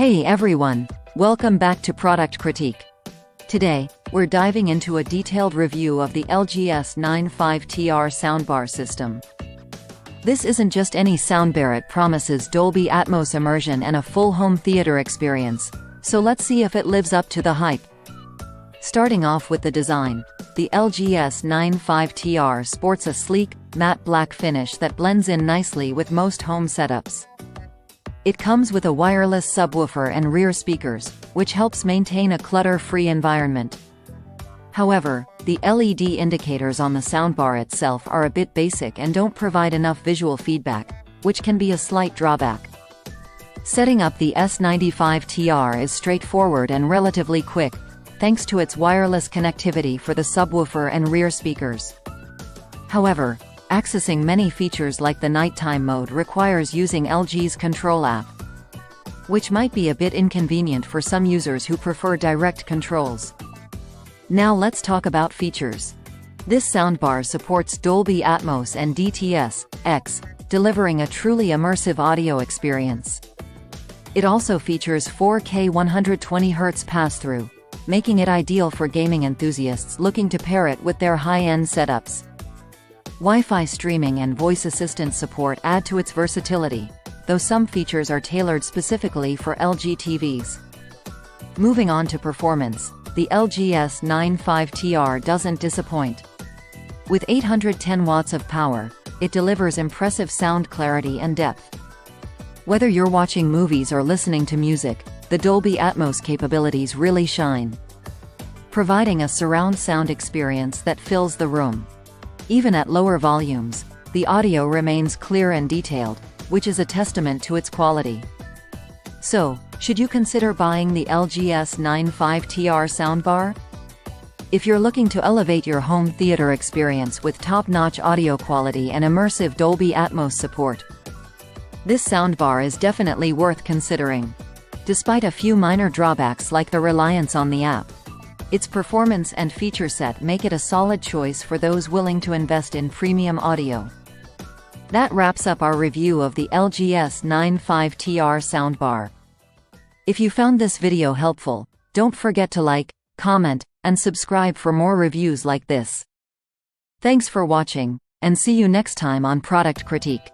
Hey everyone, welcome back to Product Critique. Today, we're diving into a detailed review of the LG S95TR Soundbar system. This isn't just any soundbar, it promises Dolby Atmos immersion and a full home theater experience, so let's see if it lives up to the hype. Starting off with the design, the LG S95TR sports a sleek, matte black finish that blends in nicely with most home setups. It comes with a wireless subwoofer and rear speakers, which helps maintain a clutter-free environment. However, the LED indicators on the soundbar itself are a bit basic and don't provide enough visual feedback, which can be a slight drawback. Setting up the S95TR is straightforward and relatively quick, thanks to its wireless connectivity for the subwoofer and rear speakers. However, accessing many features like the nighttime mode requires using LG's control app, which might be a bit inconvenient for some users who prefer direct controls. Now let's talk about features. This soundbar supports Dolby Atmos and DTS-X, delivering a truly immersive audio experience. It also features 4K 120Hz pass-through, making it ideal for gaming enthusiasts looking to pair it with their high-end setups. Wi-Fi streaming and voice assistant support add to its versatility, though some features are tailored specifically for LG TVs. Moving on to performance, the LG S95TR doesn't disappoint. With 810 watts of power, it delivers impressive sound clarity and depth. Whether you're watching movies or listening to music, the Dolby Atmos capabilities really shine, providing a surround sound experience that fills the room. Even at lower volumes, the audio remains clear and detailed, which is a testament to its quality. So, should you consider buying the LG S95TR Soundbar? If you're looking to elevate your home theater experience with top-notch audio quality and immersive Dolby Atmos support, this soundbar is definitely worth considering. Despite a few minor drawbacks like the reliance on the app, its performance and feature set make it a solid choice for those willing to invest in premium audio. That wraps up our review of the LG S95TR Soundbar. If you found this video helpful, don't forget to like, comment, and subscribe for more reviews like this. Thanks for watching, and see you next time on Product Critique.